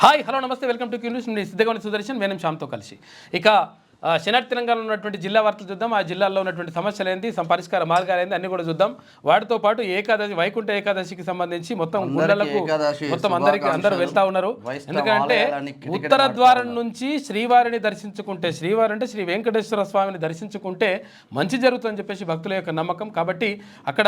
Hi hello నమస్తే welcome to Q news. నేను సిద్ధగౌని సుదర్శన్ మేనం శ్యామ్తో కలిసి ఇక శనార్థి తెలంగాణలో ఉన్నటువంటి జిల్లా వార్తలు చూద్దాం. ఆ జిల్లాల్లో ఉన్నటువంటి సమస్యలు ఏంటి, పరిష్కార మార్గాలు ఏంటి అన్ని కూడా చూద్దాం. వాటితో పాటు ఏకాదశి వైకుంఠ ఏకాదశికి సంబంధించి మొత్తం గుళ్ళలకు మొత్తం అందరూ వెళ్తా ఉన్నారు. ఎందుకంటే ఉత్తర ద్వారం నుంచి శ్రీవారిని దర్శించుకుంటే, శ్రీవారి అంటే శ్రీ వెంకటేశ్వర స్వామిని దర్శించుకుంటే మంచి జరుగుతుందని చెప్పేసి భక్తుల యొక్క నమ్మకం. కాబట్టి అక్కడ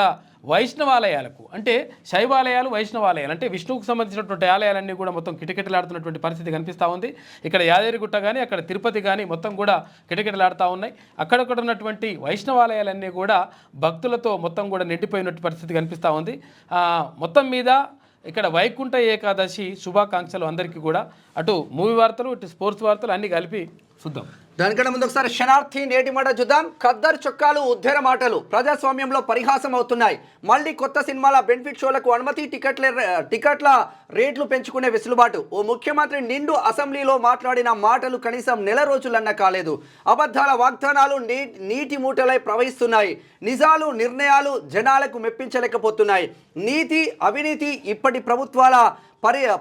వైష్ణవాలయాలకు అంటే శైవాలయాలు, వైష్ణవాలయాలు అంటే విష్ణువుకు సంబంధించినటువంటి ఆలయాలన్నీ కూడా మొత్తం కిటకిటలాడుతున్నటువంటి పరిస్థితి కనిపిస్తూ ఉంది. ఇక్కడ యాదగిరిగుట్ట కానీ, అక్కడ తిరుపతి కానీ మొత్తం కూడా కిటకిటలాడుతూ ఉన్నాయి. అక్కడక్కడ ఉన్నటువంటి వైష్ణవాలయాలన్నీ కూడా భక్తులతో మొత్తం కూడా నిండిపోయినట్టు పరిస్థితి కనిపిస్తూ ఉంది. మొత్తం మీద ఇక్కడ వైకుంఠ ఏకాదశి శుభాకాంక్షలు అందరికీ కూడా. అటు మూవీ వార్తలు, ఇటు స్పోర్ట్స్ వార్తలు అన్నీ కలిపి చూద్దాం. దానికన్నా ముందు ఒకసారి శనార్థి నేటి మాట చూద్దాం. ఖద్దర్ చొక్కాలు, ఉద్ధర మాటలు ప్రజాస్వామ్యంలో పరిహాసం అవుతున్నాయి. మళ్ళీ కొత్త సినిమాల బెనిఫిట్ షోలకు అనుమతి, టికెట్ల రేట్లు పెంచుకునే వెసులుబాటు. ఓ ముఖ్యమంత్రి నిండు అసెంబ్లీలో మాట్లాడిన మాటలు కనీసం నెల రోజులన్నా కాలేదు. అబద్ధాల వాగ్దానాలు నీటి మూటలై ప్రవహిస్తున్నాయి. నిజాలు, నిర్ణయాలు జనాలకు మెప్పించలేకపోతున్నాయి. నీతి, అవినీతి ఇప్పటి ప్రభుత్వాల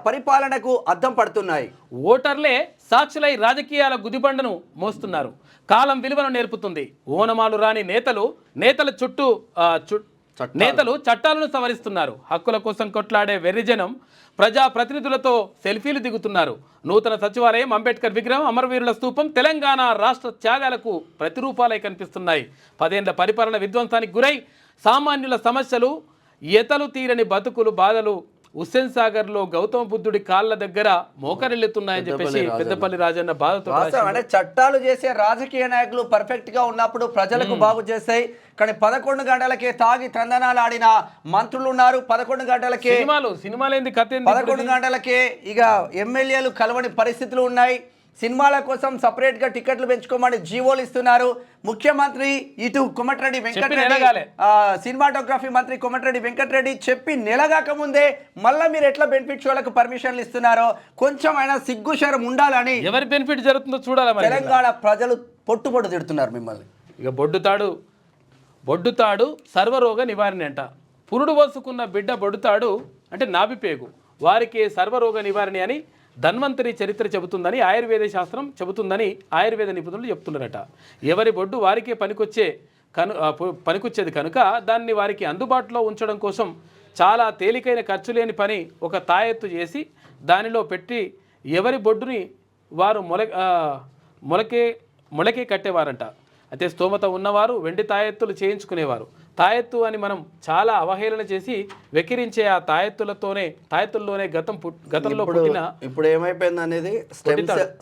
పరిపాలనకు అద్దం పడుతున్నాయి. ఓటర్లే సాక్షులై రాజకీయాల గుదిబండను మోస్తున్నారు. కాలం విలువను నేర్పుతుంది. ఓనమాలు రాని నేతలు చట్టాలను సవరిస్తున్నారు. హక్కుల కోసం కొట్లాడే వెర్రిజనం ప్రజాప్రతినిధులతో సెల్ఫీలు దిగుతున్నారు. నూతన సచివాలయం, అంబేద్కర్ విగ్రహం, అమరవీరుల స్తూపం తెలంగాణ రాష్ట్ర త్యాగాలకు ప్రతిరూపాలై కనిపిస్తున్నాయి. 10 ఏళ్ల పరిపాలన విధ్వంసానికి గురై సామాన్యుల సమస్యలు, ఎతలు తీరని బతుకులు, బాధలు హుస్సేన్ సాగర్ లో గౌతమ బుద్ధుడి కాళ్ళ దగ్గర మోకరిల్లుతున్నాయని చెప్పేసి పెద్దపల్లి రాజన్న బాధతో. అంటే చట్టాలు చేసే రాజకీయ నాయకులు పర్ఫెక్ట్ గా ఉన్నప్పుడు ప్రజలకు బాగు చేస్తాయి. కానీ 11 గంటలకే తాగి తందనాలు ఆడిన మంత్రులు ఉన్నారు. 11 గంటలకే సినిమాలు ఏంది కథ, 11 గంటలకే ఇక ఎమ్మెల్యేలు కలవని పరిస్థితులు ఉన్నాయి. సినిమాల కోసం సపరేట్గా టికెట్లు పెంచుకోమని జీవోలు ఇస్తున్నారు. ముఖ్యమంత్రి ఇటు కోమటిరెడ్డి వెంకటరెడ్డి, సినిమాటోగ్రఫీ మంత్రి కోమటిరెడ్డి వెంకటరెడ్డి చెప్పి నెలగాక ముందే మళ్ళీ మీరు ఎట్లా బెనిఫిట్ షోలకు పర్మిషన్లు ఇస్తున్నారో కొంచెం అయినా సిగ్గుశరం ఉండాలని. ఎవరి బెనిఫిట్ జరుగుతుందో చూడాలి. తెలంగాణ ప్రజలు పొట్టు తిడుతున్నారు మిమ్మల్ని. ఇక బొడ్డుతాడు సర్వరోగ నివారణ అంట. పురుడు పోసుకున్న బిడ్డ బొడ్డుతాడు అంటే నాభిపేగు, వారికి సర్వరోగ నివారణ అని ధన్వంతరి చరిత్ర చెబుతుందని, ఆయుర్వేద శాస్త్రం చెబుతుందని ఆయుర్వేద నిపుణులు చెప్తున్నారట. ఎవరి బొడ్డు వారికే పనికొచ్చేది కనుక దాన్ని వారికి అందుబాటులో ఉంచడం కోసం చాలా తేలికైన ఖర్చు లేని పని ఒక తాయెత్తు చేసి దానిలో పెట్టి ఎవరి బొడ్డుని వారు మొలకే కట్టేవారంట. అయితే స్తోమత ఉన్నవారు వెండి తాయెత్తులు చేయించుకునేవారు. తాయెత్తు అని మనం చాలా అవహేళన చేసి వెకిరించే ఆ తాయెత్తుల్లోనే గతంలో పుట్టిన ఇప్పుడు ఏమైపోయింది అనేది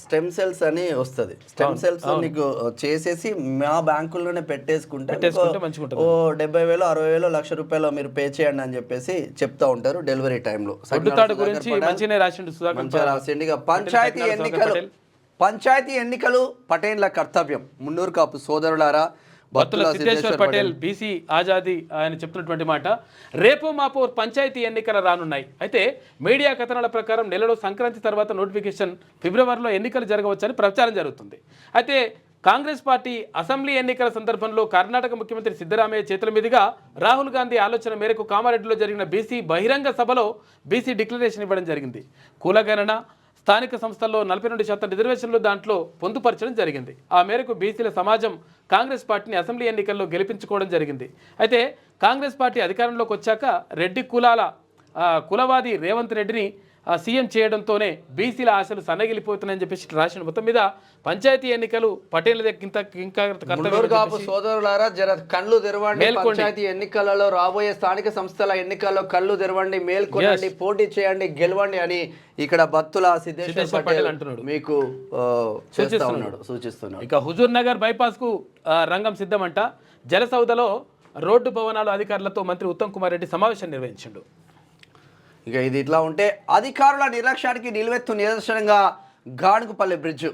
స్టెమ్ సెల్స్ అని వస్తుంది. స్టెమ్ సెల్స్ నీకు చేసేసి మా బ్యాంకుల్లోనే పెట్టేసుకుంటే మంచిగా ఓ 70,000, 60,000, ₹1,00,000 మీరు పే చేయండి అని చెప్పేసి చెప్తా ఉంటారు డెలివరీ టైంలో. గురించి మంచిగా రాసిండు. ఇక పంచాయతీ ఎన్నికలు పటేళ్ల కర్తవ్యం. మున్నూరు కాపు సోదరులారా, బత్తుల సిద్ధేశ్వర్ పటేల్ బీసీ ఆజాదీ ఆయన చెప్తున్నటువంటి మాట. రేపు మాపు పంచాయతీ ఎన్నికలు రానున్నాయి. అయితే మీడియా కథనాల ప్రకారం నెలలో సంక్రాంతి తర్వాత నోటిఫికేషన్, ఫిబ్రవరిలో ఎన్నికలు జరగవచ్చని ప్రచారం జరుగుతుంది. అయితే కాంగ్రెస్ పార్టీ అసెంబ్లీ ఎన్నికల సందర్భంలో కర్ణాటక ముఖ్యమంత్రి సిద్ధరామయ్య చేతుల మీదుగా రాహుల్ గాంధీ ఆలోచన మేరకు కామారెడ్డిలో జరిగిన బీసీ బహిరంగ సభలో బీసీ డిక్లరేషన్ ఇవ్వడం జరిగింది. కులగణన, స్థానిక సంస్థల్లో 42% రిజర్వేషన్లు దాంట్లో పొందుపరచడం జరిగింది. ఆ మేరకు బీసీల సమాజం కాంగ్రెస్ పార్టీని అసెంబ్లీ ఎన్నికల్లో గెలిపించుకోవడం జరిగింది. అయితే కాంగ్రెస్ పార్టీ అధికారంలోకి వచ్చాక రెడ్డి కులవాది రేవంత్ రెడ్డిని సీఎం చేయడంతోనే బీసీల ఆశలు సన్నగిలిపోతున్నాయని చెప్పేసి రాసిన. మొత్తం మీద పంచాయతీ ఎన్నికలు పటేల్ సోదరులారా జర కళ్ళు తెరవండి. పంచాయతీ ఎన్నికలలో, రాబోయే స్థానిక సంస్థల ఎన్నికల్లో కళ్ళు తెరవండి, మేల్కొనండి, పోటీ చేయండి, గెలవండి అని ఇక్కడ బత్తుల సిద్ధేశ్వర్ పటేల్ అంటున్నాడు, మీకు సూచిస్తున్నాడు. ఇక హుజూర్ నగర్ బైపాస్ కు రంగం సిద్ధమంట. జలసౌదలో రోడ్డు భవనాలు అధికారులతో మంత్రి ఉత్తమ్ కుమార్ రెడ్డి సమావేశం నిర్వహించాడు. ఇక ఇది ఇట్లా ఉంటే అధికారుల నిర్లక్ష్యానికి నిలువెత్తు నిదర్శనంగా గానుగుపల్లి బ్రిడ్జ్.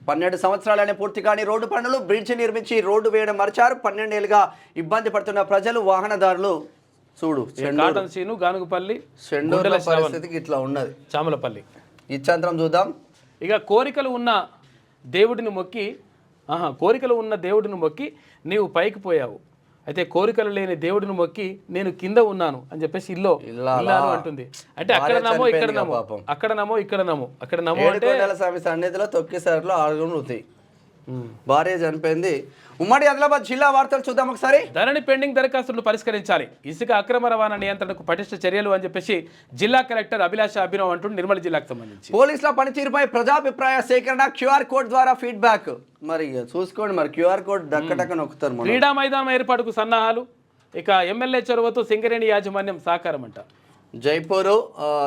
12 సంవత్సరాలనే పూర్తి కాని రోడ్డు పనులు, బ్రిడ్జ్ నిర్మించి రోడ్డు వేయడం మర్చారు. 12 ఏళ్ళుగా ఇబ్బంది పడుతున్న ప్రజలు, వాహనదారులు. చూడు గానుగుపల్లి పరిస్థితికి ఇట్లా ఉన్నది. చామలపల్లి ఇచ్చంతరం చూద్దాం. ఇక కోరికలు ఉన్న దేవుడిని మొక్కి నీవు పైకి పోయావు. అయితే కోరికలు లేని దేవుడిని మొక్కి నేను కింద ఉన్నాను అని చెప్పేసి ఇల్లాను అంటుంది. అంటే అక్కడ నమో ఇక్కడ నమో, అక్కడ నమో ఇక్కడ నమో, అక్కడ నమో అంటే స్వామి సన్నిధిలో తొక్కిసారిలో ఆరుగురు మృతి, భార్య చనిపోయింది. ఉమ్మడి ఆదిలాబాద్ జిల్లా వార్తలు చూద్దాం ఒకసారి. ధరణి పెండింగ్ దరఖాస్తులను పరిష్కరించాలి, ఇసుక అక్రమ రవాణా నియంత్రణకు పటిష్ట చర్యలు అని చెప్పేసి జిల్లా కలెక్టర్ అభిలాష అభినవ్ అంటూ నిర్మల్ జిల్లాకు సంబంధించి పోలీసుల పనితీరుపై ప్రజాభిప్రాయ సేకరణ, క్యూఆర్ కోడ్ ద్వారా ఫీడ్బ్యాక్. మరి చూసుకోండి, మరి క్యూఆర్ కోడ్ డక్కడక్క నొక్కుతారు. క్రీడా మైదానం ఏర్పాటుకు సన్నాహాలు, ఇక ఎమ్మెల్యే చొరవతో సింగరేణి యాజమాన్యం సహకారం అంట. జైపూర్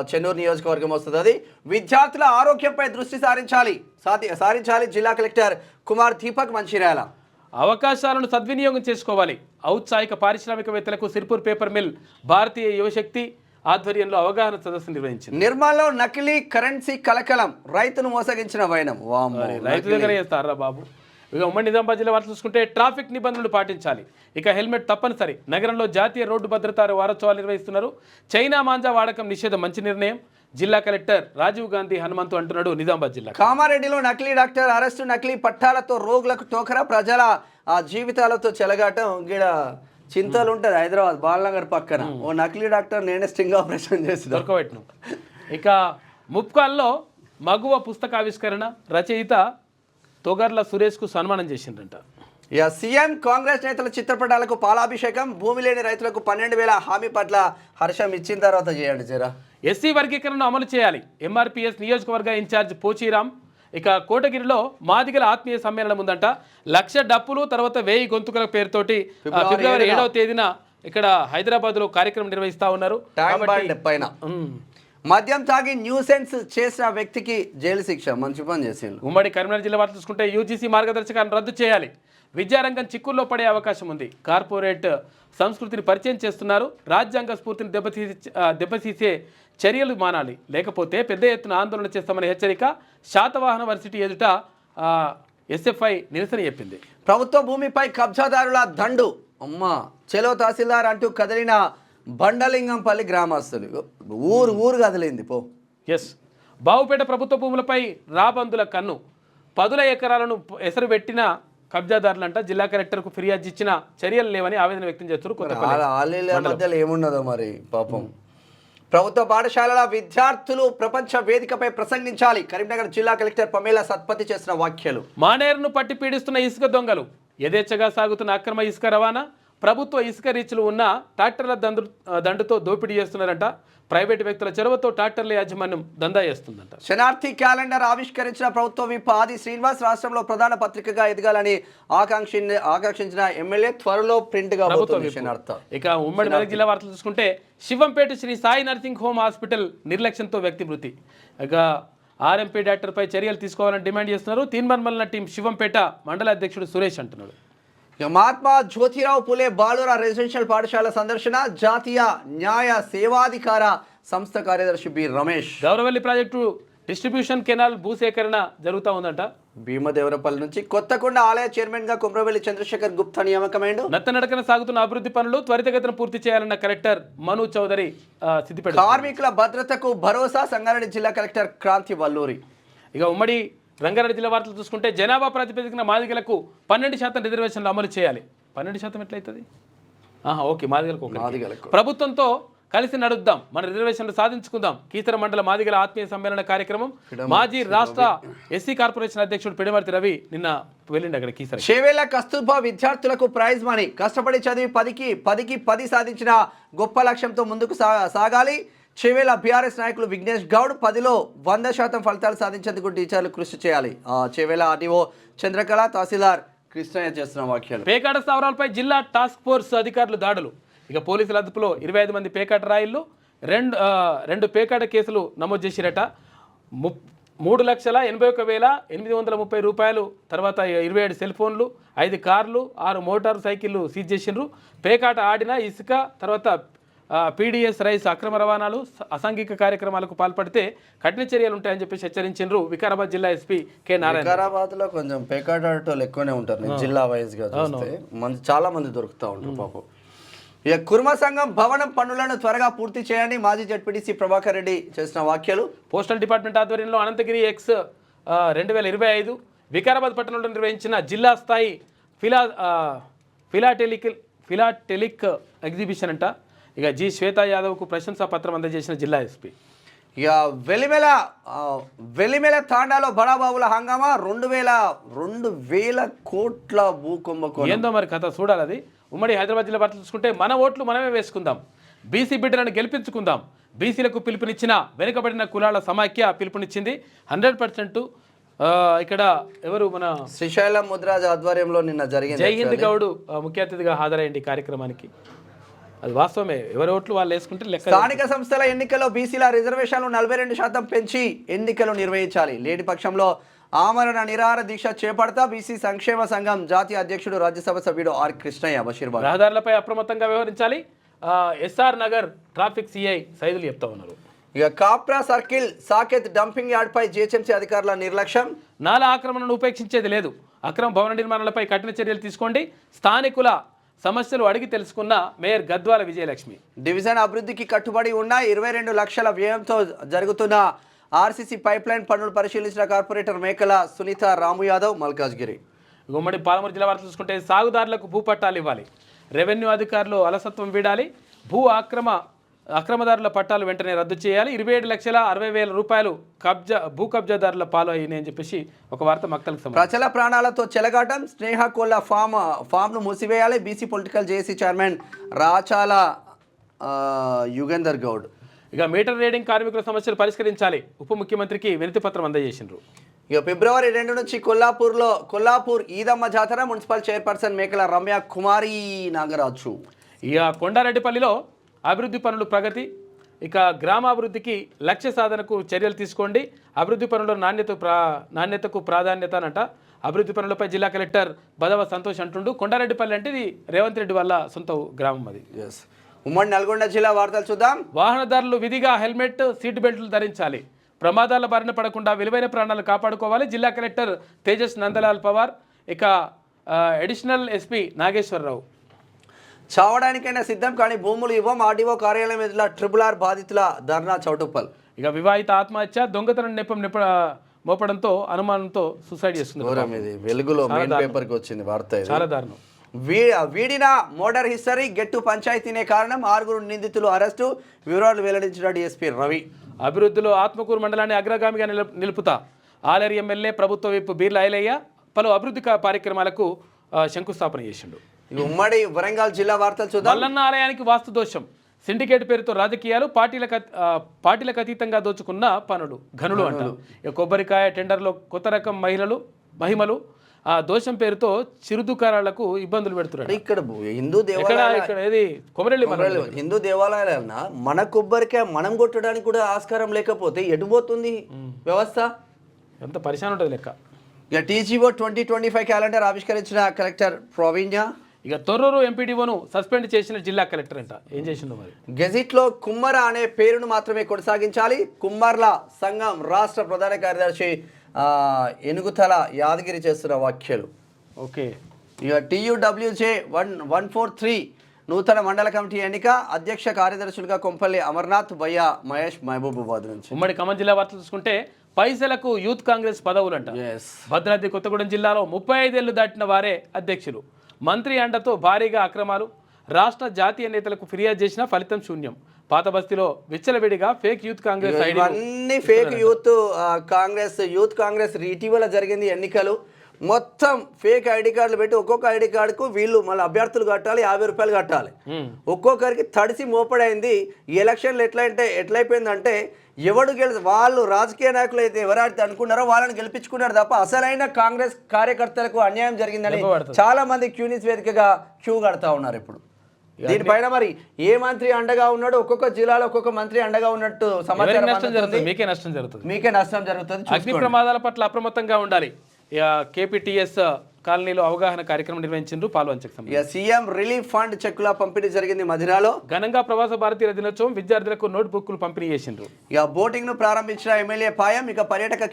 చెన్నూరు నియోజకవర్గం వస్తుంది. అది విద్యార్థుల ఆరోగ్యంపై దృష్టి సారించాలి జిల్లా కలెక్టర్ కుమార్ దీపక్ మంచిర్యాల. అవకాశాలను సద్వినియోగం చేసుకోవాలి, ఔత్సాహిక పారిశ్రామికవేత్తలకు సిర్పూర్ పేపర్ మిల్ భారతీయ యువశక్తి ఆధ్వర్యంలో అవగాహన సదస్సు నిర్వహించింది. నిర్మల్లో నకిలీ కరెన్సీ కలకలం, రైతును మోసగించిన వైనం. రైతు దగ్గర చేస్తారా బాబు. ఇక ఉమ్మడి నిజామాబాద్ జిల్లా వార్తలు చూసుకుంటే ట్రాఫిక్ నిబంధనలు పాటించాలి, ఇక హెల్మెట్ తప్పనిసరి. నగరంలో జాతీయ రోడ్డు భద్రతా వారోత్సవాలు నిర్వహిస్తున్నారు. చైనా మాంజా వాడకం నిషేధం మంచి నిర్ణయం, జిల్లా కలెక్టర్ రాజీవ్ గాంధీ హనుమంతు అంటున్నాడు నిజామాబాద్ జిల్లా. కామారెడ్డిలో నకిలీ డాక్టర్ అరెస్టు, నకిలీ పట్టాలతో రోగులకు టోకరా, ప్రజల జీవితాలతో చెలగాటం. గీడ చింతలు ఉంటుంది హైదరాబాద్ బాలనగర్ పక్కన. ఓ నకిలీ డాక్టర్ నేనే స్టింగ్ ఆపరేషన్ చేసి దొరకబెట్టిన. ఇక ముప్కాల్లో మగువ పుస్తకావిష్కరణ, రచయిత తొగర్ల సురేష్కు సన్మానం చేసిందంట. ఇక సీఎం కాంగ్రెస్ నేతల చిత్రపటాలకు పాలాభిషేకం, భూమి లేని రైతులకు 12,000 హామీ పట్ల హర్షం ఇచ్చిన తర్వాత చేయండి జరా. ఎస్సీ వర్గీకరణను అమలు చేయాలి, ఎంఆర్పీఎస్ నియోజకవర్గ ఇన్ఛార్జ్ పోచీరామ్. ఇక కోటగిరిలో మాదిగల ఆత్మీయ సమ్మేళనం ఉందంట. 1,00,000 డప్పులు తర్వాత 1000 గొంతుకల పేరుతోటి ఫిబ్రవరి 7వ తేదీన ఇక్కడ హైదరాబాద్లో కార్యక్రమం నిర్వహిస్తా ఉన్నారు. మద్యం తాగి న్యూసెన్స్ చేసిన వ్యక్తికి జైలు శిక్ష, మంచి పని చేసిండు. ఉమ్మడి కరీంనగర్ జిల్లా వార్తలు చూసుకుంటే యూజీసీ మార్గదర్శకాలను రద్దు చేయాలి, విద్యారంగం చిక్కుల్లో పడే అవకాశం ఉంది. కార్పొరేట్ సంస్కృతిని పరిచయం చేస్తున్నారు, రాజ్యాంగ స్ఫూర్తిని దెబ్బతీసే చర్యలు మానాలి, లేకపోతే పెద్ద ఎత్తున ఆందోళన చేస్తామని హెచ్చరిక. శాతవాహన వర్సిటీ ఎదుట ఎస్ఎఫ్ఐ నిరసన చెప్పింది. ప్రభుత్వ భూమిపై కబ్జాదారుల దండు, చెలో తహసీల్దార్ అంటూ కదిలిన బండలింగంపల్లి గ్రామస్తులు. ఊరు కదిలింది పో. ఎస్, బావుపేట ప్రభుత్వ భూములపై రాబందుల కన్ను, 10 ఎకరాలను ఎసరు పెట్టిన కబ్జాదారులంట. జిల్లా కలెక్టర్కు ఫిర్యాదు ఇచ్చిన చర్యలు లేవని ఆవేదన వ్యక్తం చేస్తున్నారు. మధ్యలో ఏమున్నదో మరి పాపం. ప్రభుత్వ పాఠశాలల విద్యార్థులు ప్రపంచ వేదికపై ప్రసంగించాలి, కరీంనగర్ జిల్లా కలెక్టర్ పమేలా సత్పతి చేసిన వ్యాఖ్యలు. మానేరును పట్టి పీడిస్తున్న ఇసుక దొంగలు, యథేచ్ఛగా సాగుతున్న అక్రమ ఇసుక రవాణా, ప్రభుత్వ ఇసుక రీచ్లు ఉన్న ట్రాక్టర్ల దండుతో దోపిడీ చేస్తున్నారంట. ప్రైవేటు వ్యక్తుల చొరవతో ట్రాక్టర్ల యాజమాన్యం దందా చేస్తుందంట. శనార్థి క్యాలెండర్ ఆవిష్కరించిన ప్రభుత్వ విప్ ఆది శ్రీనివాస్, రాష్ట్రంలో ప్రధాన పత్రికగా ఎదగాలని ఆకాంక్షించిన ఎమ్మెల్యే, త్వరలో ప్రింట్ గా పోతుంది శనార్థ. ఇక ఉమ్మడి మెదక్ జిల్లా వార్తలు చూసుకుంటే Shivampet Shri Sai nursing home hospital నిర్లక్ష్యంతో వ్యక్తి మృతి. ఇక ఆర్ఎంపీ డాక్టర్పై చర్యలు తీసుకోవాలని డిమాండ్ చేస్తున్నారు. తీన్మన్మల్ల టీం శివంపేట మండల అధ్యక్షుడు సురేష్ అంటున్నాడు. మహాత్మా జ్యోతిరావు పులే బాలుర రెసిడెన్షియల్ పాఠశాల సందర్శన, జాతీయ న్యాయ సేవాధికార సంస్థ కార్యదర్శి B Ramesh. Gouravelli project distribution canal భూసేకరణ జరుగుతూ ఉందంట. భీమదేవరపల్లి నుంచి కొత్తకొండ ఆలయ చైర్మన్ గా కుమ్రవెల్లి చంద్రశేఖర్ గుప్తా నియామకమైండు. నత్తనడకన సాగుతున్న అభివృద్ధి పనులు త్వరితగతిన పూర్తి చేయాలన్న కలెక్టర్ మను చౌదరి సిద్దిపేట. కార్మికుల భద్రతకు భరోసా, సంగారెడ్డి జిల్లా కలెక్టర్ క్రాంతి వల్లూరి. ఇక ఉమ్మడి రంగారెడ్డి జిల్లా వార్తలు చూసుకుంటే జనాభా ప్రాతిపదికన మాదిగలకు 12% రిజర్వేషన్లు అమలు చేయాలి. 12% ఎట్లయితుంది? ఓకే, మాదిగలకు ప్రభుత్వంతో కలిసి నడుద్దాం, మన రిజర్వేషన్లు సాధించుకుందాం. కీసర మండల మాదిగల ఆత్మీయ సమ్మేళన కార్యక్రమం. మాజీ రాష్ట్ర ఎస్సీ కార్పొరేషన్ అధ్యక్షుడు పిడిమర్తి రవి నిన్న వెళ్ళిండి అక్కడ కీసర. చేవేళ్ల కస్తూర్బా విద్యార్థులకు ప్రైజ్ మనీ, కష్టపడి చదివి 10కి 10 సాధించిన గొప్ప లక్ష్యంతో ముందుకు సాగాలి. చేవేళ్ల బీఆర్ఎస్ నాయకులు విఘ్నేష్ గౌడ్, 10లో 100% ఫలితాలు సాధించేందుకు టీచర్లు కృషి చేయాలి. చేవేళ్ల ఆర్డీఓ చంద్రకళ, తహసీల్దార్ కృష్ణయ్య చేస్తున్న వ్యాఖ్యలు. పేకాట స్థావరాలపై జిల్లా టాస్క్ ఫోర్స్ అధికారులు దాడులు. ఇక పోలీసుల అదుపులో 25 మంది పేకాట రాయిళ్లు, 2 పేకాట కేసులు నమోదు చేసిరట. 3,81,830 రూపాయలు, తర్వాత 27 సెల్ ఫోన్లు, 5 కార్లు, 6 మోటార్ సైకిళ్లు సీజ్ చేసిండ్రు. పేకాట ఆడిన ఇసుక, తర్వాత పీడీఎస్ రైస్ అక్రమ రవాణాలు, అసాంఘిక కార్యక్రమాలకు పాల్పడితే కఠిన చర్యలు ఉంటాయని చెప్పేసి హెచ్చరించారు వికారాబాద్ జిల్లా ఎస్పీ కె నారాయణ. వికారాబాద్ లో కొంచెం పేకాట ఆడేటోళ్ళు ఎక్కువనే ఉంటారు జిల్లా వైజ్ గా చూస్తే, చాలా మంది దొరుకుతూ ఉంటారు పాపం. ఇక కుర్మ సంఘం భవనం పనులను త్వరగా పూర్తి చేయండి, మాజీ జడ్పీటీసీ ప్రభాకర్ రెడ్డి చేసిన వ్యాఖ్యలు. పోస్టల్ డిపార్ట్మెంట్ ఆధ్వర్యంలో అనంతగిరి ఎక్స్ 2025 వికారాబాద్ పట్టణంలో నిర్వహించిన జిల్లా స్థాయి ఫిలాటెలిక్ ఎగ్జిబిషన్ అంట. ఇక జి శ్వేతా యాదవ్కు ప్రశంసా పత్రం అందజేసిన జిల్లా ఎస్పీ. ఇక వెలిమెల తాండాలో బడాబాబుల హంగామా 2,000 కోట్ల భూకుంభకోణం. ఏందో మరి కథ చూడాలి అది. ఉమ్మడి హైదరాబాద్ జిల్లా వార్తలు చూసుకుంటే మన ఓట్లు మనమే వేసుకుందాం, బీసీ బిడ్డలను గెలిపించుకుందాం, బీసీలకు పిలుపునిచ్చిన వెనుకబడిన కులాల సమాఖ్య పిలుపునిచ్చింది. 100% ఇక్కడ ఎవరు మన శ్రీశైలం ముద్రాజ్ ఆధ్వర్యంలో నిన్న జరిగింది. జై హింద్ గౌడ్ ముఖ్య అతిథిగా హాజరైంది కార్యక్రమానికి. అది వాస్తవమే, ఎవరి ఓట్లు వాళ్ళు వేసుకుంటే లెక్క. స్థానిక సంస్థల ఎన్నికల్లో బీసీల రిజర్వేషన్లు 42% పెంచి ఎన్నికలు నిర్వహించాలి. లేని పక్షంలో ఆమరణ నిరాహార దీక్ష చేపడతా బీసీ సంక్షేమ సంఘం జాతీయ అధ్యక్షుడు రాజ్యసభ సభ్యుడు ఆర్ కృష్ణయ్య బషీర్బాగ్. రహదారులపై అప్రమత్తంగా వ్యవహరించాలి. SR Nagar traffic CI Saidulu చెప్తా ఉన్నారు. ఇక కాప్రా సర్కిల్ సాకేత్ డంపింగ్ యార్డ్పై జీహెచ్ఎంసీ అధికారుల నిర్లక్ష్యం. నాలా ఆక్రమణను ఉపేక్షించేది లేదు, అక్రమ భవన నిర్మాణాలపై కఠిన చర్యలు తీసుకోండి, స్థానికుల సమస్యలు అడిగి తెలుసుకున్న మేయర్ గద్వాల విజయలక్ష్మి. డివిజన్ అభివృద్ధికి కట్టుబడి ఉన్న 22 లక్షల వ్యయంతో జరుగుతున్న ఆర్సీసీ పైప్లైన్ పనులు పరిశీలించిన కార్పొరేటర్ మేకల సునీత రాము యాదవ్ మల్కాజ్గిరి. ఉమ్మడి పాలమూరు జిల్లా వార్తలు చూసుకుంటే సాగుదారులకు భూపట్టాలు ఇవ్వాలి, రెవెన్యూ అధికారులు అలసత్వం వీడాలి, అక్రమదారుల పట్టాలు వెంటనే రద్దు చేయాలి, 27,60,000 రూపాయలు భూ కబ్జాదారుల పాలు అయ్యాయని చెప్పేసి ఒక వార్త మక్తలకు సంబంధించి. ప్రజల ప్రాణాలతో చెలగాటం, స్నేహ కోళ్ల ఫామ్ను మూసివేయాలి, BC political JAC chairman Rachala Yugender Goud. ఇక మీటర్ రీడింగ్ కార్మికుల సమస్యలు పరిష్కరించాలి, ఉప ముఖ్యమంత్రికి వినతి పత్రం అందజేసిండ్రు. ఇక ఫిబ్రవరి 2 నుంచి కొల్లాపూర్ ఈదమ్మ జాతర. మున్సిపల్ చైర్పర్సన్ మేకల రమ్య కుమారి నాగరాజు. ఇక కొండారెడ్డిపల్లిలో అభివృద్ధి పనులు ప్రగతి. ఇక గ్రామాభివృద్ధికి లక్ష్య సాధనకు చర్యలు తీసుకోండి, అభివృద్ధి పనుల నాణ్యతకు ప్రాధాన్యత అనంట. అభివృద్ధి పనులపై జిల్లా కలెక్టర్ బదవ సంతోష్ అంటుండు. కొండారెడ్డిపల్లి అంటే ఇది రేవంత్ రెడ్డి వల్ల సొంత గ్రామం అది. ఉమ్మడి నల్గొండ జిల్లా వార్తలు చూద్దాం. వాహనదారులు విధిగా హెల్మెట్, సీట్ బెల్ట్లు ధరించాలి, ప్రమాదాల బారిన పడకుండా విలువైన ప్రాణాలు కాపాడుకోవాలి. జిల్లా కలెక్టర్ తేజస్ నందలాల్ పవార్. ఇక అడిషనల్ ఎస్పీ నాగేశ్వరరావు. చావడానికైనా సిద్ధం కానీ భూములు ఇవ్వం, ఆర్డీఓ కార్యాలయం ఎదుట RRR బాధితుల ధర్నా చౌటుప్పల్. ఇక వివాహిత ఆత్మహత్య, దొంగతనం నెపం మోపడంతో అనుమానంతో సూసైడ్ చేస్తుంది. వెలుగులో మెయిన్ పేపర్కి వచ్చింది వార్త. చాలా దారుణం. వీడిన మోడర్ హిస్టరీ, గెట్టు పంచాయతీనే కారణం, 6 నిందితులు అరెస్టు. వివరాలు వెల్లడించిన డీఎస్పీ రవి. అభివృద్ధిలో ఆత్మకూరు మండలాన్ని అగ్రగామిగా నిలుపుతా ఆలేరు ఎమ్మెల్యే ప్రభుత్వ విప్ బీర్ల ఐలయ్య పలు అభివృద్ధి కార్యక్రమాలకు శంకుస్థాపన చేసిండు. ఉమ్మడి వరంగల్ జిల్లా వార్తలు చూద్దాం. మల్లన్న ఆలయానికి వాస్తు దోషం, సిండికేట్ పేరుతో రాజకీయాలు, పార్టీలకు అతీతంగా దోచుకున్న పనులు ఘనులు అంట. ఇక కొబ్బరికాయ టెండర్లో కొత్త రకం మహిమలు ఆ దోషం పేరుతో చిరు దుకాణాలకు ఇబ్బందులు పెడుతున్నారు. ఇక్కడ హిందూ హిందూ దేవాలయాలన్న మన కొబ్బరికాయ మనం కొట్టడానికి కూడా ఆస్కారం లేకపోతే ఎటుపోతుంది వ్యవస్థ? ఎంత పరిశాన్ ఉంటుంది లెక్క. ఇక టీజీఓ 2025 క్యాలెండర్ ఆవిష్కరించిన కలెక్టర్ ప్రవీణ్య. ఇక తొర్రూరు ఎంపీడీఓను సస్పెండ్ చేసిన జిల్లా కలెక్టర్ అంట. ఏం చేసిందో మరి. గెజిట్లో కుమ్మర అనే పేరును మాత్రమే కొనసాగించాలి. కుమ్మర్ల సంఘం రాష్ట్ర ప్రధాన కార్యదర్శి ఎనుగుతల యాదగిరి చేస్తున్న వ్యాఖ్యలు. ఓకే. ఇక TUWJ 143 నూతన మండల కమిటీ ఎన్నిక. అధ్యక్ష కార్యదర్శులుగా కొంపల్లి అమర్నాథ్, బయ్య మహేష్ మహబూబాబాద్ నుంచి. ఉమ్మడి ఖమ్మం జిల్లా వార్తలు చూసుకుంటే పైసలకు యూత్ కాంగ్రెస్ పదవులంట. భద్రాద్రి కొత్తగూడెం జిల్లాలో 35 ఏళ్లు దాటిన వారే అధ్యక్షులు. మంత్రి అండతో భారీగా అక్రమాలు, రాష్ట్ర జాతీయ నేతలకు ఫిర్యాదు చేసిన ఫలితం శూన్యం. పాత బస్తీలో విచ్చలవిడిగా ఫేక్ యూత్ కాంగ్రెస్ అన్ని ఫేక్ యూత్ కాంగ్రెస్ ఇటీవల జరిగింది ఎన్నికలు. మొత్తం ఫేక్ ఐడి కార్డులు పెట్టి ఒక్కొక్క ఐడి కార్డుకు వీళ్ళు మళ్ళీ అభ్యర్థులు కట్టాలి, 50 రూపాయలు కట్టాలి. ఒక్కొక్కరికి తడిసి మోపడైంది. ఈ ఎలక్షన్లు ఎట్లయిపోయిందంటే ఎవడు వాళ్ళు రాజకీయ నాయకులు అయితే ఎవరైతే అనుకున్నారో వాళ్ళని గెలిపించుకున్నారు తప్ప అసలైన కాంగ్రెస్ కార్యకర్తలకు అన్యాయం జరిగిందని చాలా మంది క్యూనిస్ వేదికగా క్యూ కడతా ఉన్నారు. ఇప్పుడు దీనిపైన మరి ఏ మంత్రి అండగా ఉన్నాడు, ఒక్కొక్క జిల్లాలో ఒక్కొక్క మంత్రి అండగా ఉన్నట్టు సమాచారం. మీకే నష్టం జరుగుతుంది. అగ్ని ప్రమాదాల పట్ల అప్రమత్తంగా ఉండాలి. KPTS కాలనీలో అవగాహన కార్యక్రమం నిర్వహించారు. పాల్వంచకు సీఎం రిలీఫ్ ఫండ్ చెక్కుల పంపిణీ జరిగింది మధిరాలో. ఘనంగా ప్రవాస భారతీయుల దినోత్సవం, విద్యార్థులకు నోట్ బుక్లు పంపిణీ చేసిండ్రు. ఇక బోటింగ్ ను ప్రారంభించిన ఎమ్మెల్యే పాయం. ఇక పర్యాటక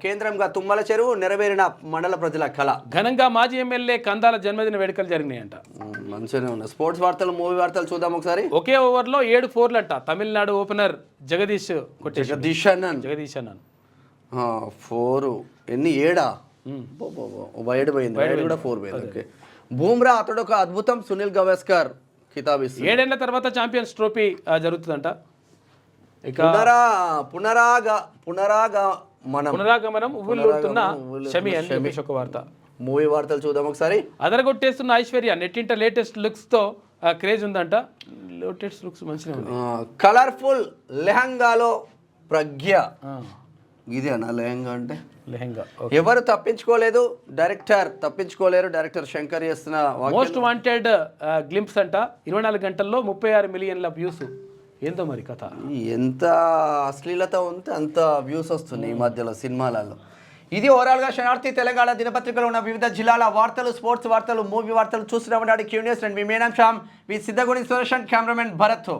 కేంద్రంగా తుమ్మల చెరువు నెరవేరిన మండల ప్రజల కళ. ఘనంగా మాజీ ఎమ్మెల్యే కందాల జన్మదిన వేడుకలు జరిగినాయంట. మంచిగానే ఉన్నాయి. స్పోర్ట్స్ వార్తలు, మూవీ వార్తలు చూద్దాం ఒకసారి. ఒకే ఓవర్లో 7 4లు అంట. తమిళనాడు ఓపెనర్ జగదీష్ అన్నన్ 4 ఎన్ని 7 వైడ్ పోయింది. వైడ్ కూడా 4 పోయింది. ఓకే. బూమ్రా అతడు ఒక అద్భుతం, సునీల్ గవాస్కర్ కితాబిస్తుంది. 7 ఏళ్ల తర్వాత ఛాంపియన్స్ ట్రోఫీ జరుగుతుందంట. ఇక పునరాగమనం ఉవ్వులుతున్న షమి అని చెప్పేసి ఒక వార్త. మూవీ వార్తలు చూద్దాం ఒకసారి. అదరగొట్టేస్తున్న ఐశ్వర్య నెట్టింట లేటెస్ట్ లుక్స్ తో క్రేజ్ ఉందంట. లేటెస్ట్ లుక్స్ మంచిగా ఉంది. కలర్ఫుల్ లెహంగాలో ప్రజ్ఞ. ఇదేనా లెహంగా అంటే? లెహంగా. ఎవరు తప్పించుకోలేదు, తప్పించుకోలేరు. డైరెక్టర్ శంకర్ చేస్తున్న మోస్ట్ వాంటెడ్ గ్లింప్స్ అంట. 24 గంటల్లో 36 మిలియన్ల వ్యూస్. ఏందో మరి కథ. ఎంత అశ్లీలత ఉంటే అంత వ్యూస్ వస్తున్నాయి ఈ మధ్యలో సినిమాలలో. ఇది ఓవరాల్గా శనార్థి తెలంగాణ దినపత్రికలో ఉన్న వివిధ జిల్లాల వార్తలు, స్పోర్ట్స్ వార్తలు, మూవీ వార్తలు చూస్తున్నాం. క్యూనియస్ అండ్ మీ మేనం శ్యామ్, మీ సిద్ధగుడి సురేషన్, కెమెరామెన్ భరత్.